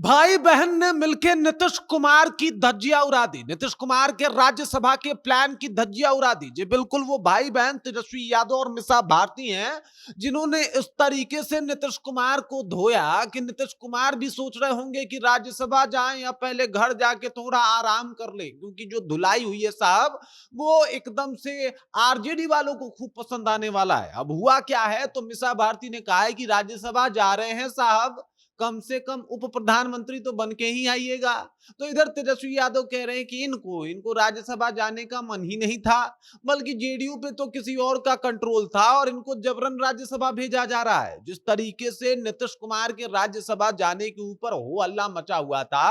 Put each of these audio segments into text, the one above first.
भाई बहन ने मिलकर नीतीश कुमार की धज्जियां उड़ा दी। नीतीश कुमार के राज्यसभा के प्लान की धज्जियां उड़ा दी। जी बिल्कुल, वो भाई बहन तेजस्वी यादव और मिसा भारती हैं जिन्होंने इस तरीके से नीतीश कुमार को धोया कि नीतीश कुमार भी सोच रहे होंगे कि राज्यसभा जाएं या पहले घर जाके थोड़ा आराम कर ले, क्योंकि जो धुलाई हुई है साहब, वो एकदम से आरजेडी वालों को खूब पसंद आने वाला है। अब हुआ क्या है, तो मिसा भारती ने कहा है कि राज्यसभा जा रहे हैं साहब, कम से कम उप प्रधानमंत्री तो बन के ही आइएगा। तो इधर तेजस्वी यादव कह रहे हैं कि इनको इनको राज्यसभा जाने का मन ही नहीं था, बल्कि जेडीयू पे तो किसी और का कंट्रोल था और इनको जबरन राज्यसभा भेजा जा रहा है। जिस तरीके से नीतीश कुमार के राज्यसभा जाने के ऊपर हो हल्ला मचा हुआ था,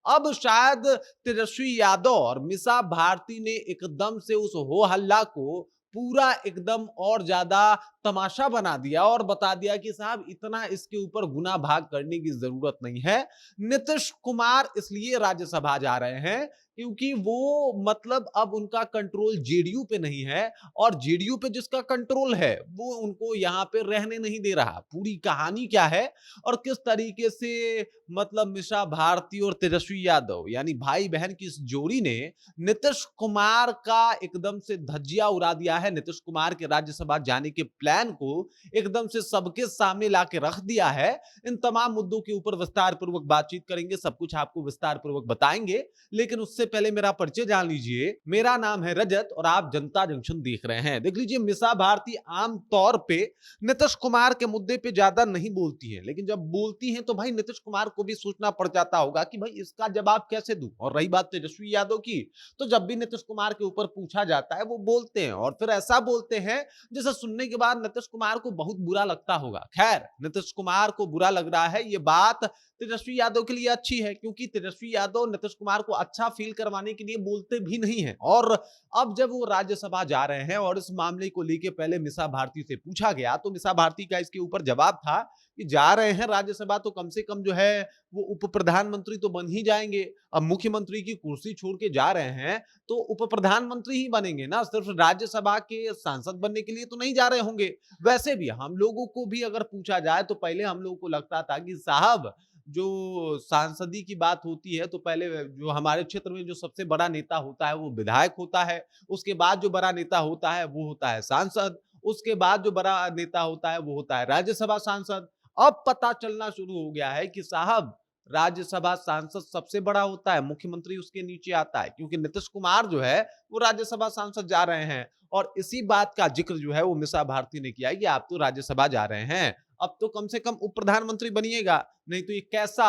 अब शायद तेजस्वी यादव और मिसा भारती ने एकदम से उस हो हल्ला को पूरा एकदम और ज्यादा तमाशा बना दिया और बता दिया कि साहब इतना इसके ऊपर गुना भाग करने की जरूरत नहीं है। नीतीश कुमार इसलिए राज्यसभा जा रहे हैं क्योंकि वो मतलब अब उनका कंट्रोल जेडीयू पे नहीं है, और जेडीयू पे जिसका कंट्रोल है वो उनको यहां पे रहने नहीं दे रहा। पूरी कहानी क्या है और किस तरीके से मतलब मिसा भारती और तेजस्वी यादव यानी भाई बहन की इस जोड़ी ने नीतीश कुमार का एकदम से धज्जिया उड़ा दिया है, नीतीश कुमार के राज्यसभा जाने के प्लान को एकदम से सबके सामने लाके रख दिया है। इन तमाम मुद्दों के ऊपर विस्तार पूर्वक बातचीत करेंगे, सब कुछ आपको विस्तार पूर्वक बताएंगे, लेकिन उससे पहले मेरा परिचय जान लीजिए। मेरा नाम है रजत और आप जनता जंक्शन देख रहे हैं। देख लीजिए, मिसा भारती आम तौर पे नीतीश कुमार के मुद्दे पे ज्यादा नहीं बोलती है, लेकिन जब बोलती हैं तो भाई नीतीश कुमार को भी सोचना पड़ जाता होगा कि भाई इसका जवाब कैसे दूं। और रही बात तेजस्वी यादव की, तो जब भी नीतीश कुमार के ऊपर पूछा जाता है वो बोलते हैं, और फिर ऐसा बोलते हैं जिसे सुनने के बाद नीतीश कुमार को बहुत बुरा लगता होगा। खैर, नीतीश कुमार को बुरा लग रहा है, ये बात तेजस्वी यादव के लिए अच्छी है, क्योंकि तेजस्वी यादव नीतीश कुमार को अच्छा फील करवाने के लिए बोलते भी नहीं है। और अब जब वो राज्यसभा जा रहे हैं और इस मामले को लेकर पहले मिसा भारती से पूछा गया, तो मिसा भारती का इसके ऊपर जवाब था कि जा रहे हैं राज्यसभा तो कम से कम जो है वो उप प्रधानमंत्री तो बन ही जाएंगे। अब मुख्यमंत्री की कुर्सी छोड़ के जा रहे हैं तो उप प्रधानमंत्री ही बनेंगे ना, सिर्फ राज्यसभा के सांसद बनने के लिए तो नहीं जा रहे होंगे। वैसे भी हम लोगों को भी अगर पूछा जाए तो पहले हम लोगों को लगता था कि साहब जो सांसदी की बात होती है तो पहले जो हमारे क्षेत्र में जो सबसे बड़ा नेता होता है वो विधायक होता है, उसके बाद जो बड़ा नेता होता है वो होता है सांसद, उसके बाद जो बड़ा नेता होता है वो होता है राज्यसभा सांसद। अब पता चलना शुरू हो गया है कि साहब राज्यसभा सांसद सबसे बड़ा होता है, मुख्यमंत्री उसके नीचे आता है, क्योंकि नीतीश कुमार जो है वो राज्यसभा सांसद जा रहे हैं। और इसी बात का जिक्र जो है वो मिसा भारती ने किया कि आप तो राज्यसभा जा रहे हैं, अब तो कम से कम उप प्रधानमंत्री बनिएगा, नहीं तो ये कैसा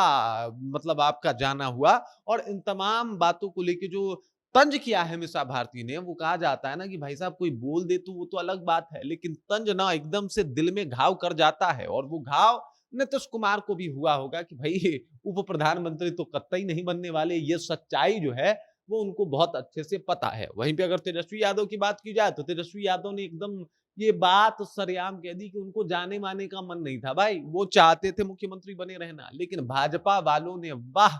मतलब आपका जाना हुआ। और इन तमाम बातों को लेके जो तंज किया है मिसा भारती ने, वो कहा जाता है ना कि भाई साहब कोई बोल दे तो वो तो अलग बात है, लेकिन तंज ना एकदम से दिल में घाव कर जाता है, और वो घाव नीतीश कुमार को भी हुआ होगा कि भाई उप प्रधानमंत्री तो कतई नहीं बनने वाले। ये सच्चाई जो है वो उनको बहुत अच्छे से पता है। वहीं पे अगर तेजस्वी यादव की बात की जाए तो तेजस्वी यादव ने एकदम ये बात सरेआम कह दी कि उनको जाने माने का मन नहीं था। भाई वो चाहते थे मुख्यमंत्री बने रहना, लेकिन भाजपा वालों ने वाह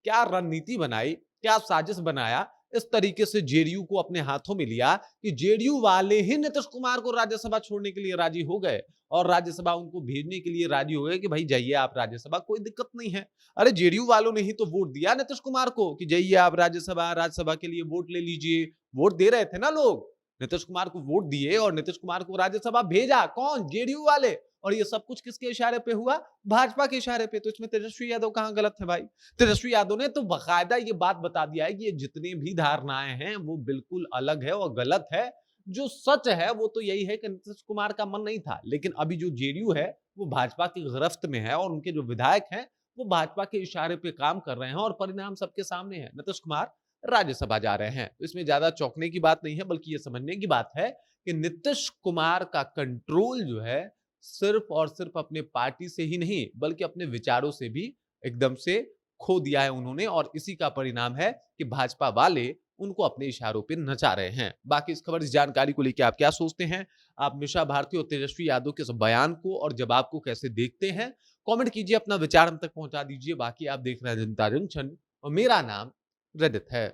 क्या रणनीति बनाई, क्या साजिश बनाया, इस तरीके से जेडीयू को अपने हाथों में लिया कि जेडीयू वाले ही नीतीश कुमार को राज्यसभा छोड़ने के लिए राजी हो गए, और राज्यसभा उनको भेजने के लिए राजी हो गए कि भाई जाइए आप राज्यसभा, कोई दिक्कत नहीं है। अरे जेडीयू वालों ने ही तो वोट दिया नीतीश कुमार को कि जाइए आप राज्यसभा के लिए वोट ले लीजिए। वोट दे रहे थे ना लोग, नीतीश कुमार को वोट दिए और नीतीश कुमार को राज्यसभा भेजा, कौन? जेडीयू वाले। और ये सब कुछ किसके इशारे पे हुआ? भाजपा के इशारे पे। तो इसमें तेजस्वी यादव कहां गलत है भाई? तेजस्वी यादव ने तो बाकायदा ये बात बता दिया है कि ये जितनी भी धारणाएं हैं वो बिल्कुल अलग है और गलत है। जो सच है वो तो यही है कि नीतीश कुमार का मन नहीं था, लेकिन अभी जो जेडीयू है वो भाजपा की गिरफ्त में है, और उनके जो विधायक हैं वो भाजपा के इशारे पे काम कर रहे हैं, और परिणाम सबके सामने है। नीतीश कुमार राज्यसभा जा रहे हैं, तो इसमें ज्यादा चौंकने की बात नहीं है, बल्कि ये समझने की बात है कि नीतीश कुमार का कंट्रोल जो है सिर्फ और सिर्फ अपने पार्टी से ही नहीं बल्कि अपने विचारों से भी एकदम से खो दिया है उन्होंने, और इसी का परिणाम है कि भाजपा वाले उनको अपने इशारों पे नचा रहे हैं। बाकी इस खबर, इस जानकारी को लेकर आप क्या सोचते हैं? आप मिसा भारती और तेजस्वी यादव के इस बयान को और जवाब को कैसे देखते हैं? कमेंट कीजिए, अपना विचार हम तक पहुंचा दीजिए। बाकी आप देख रहे हैं जनता जंक्शन और मेरा नाम रजत है।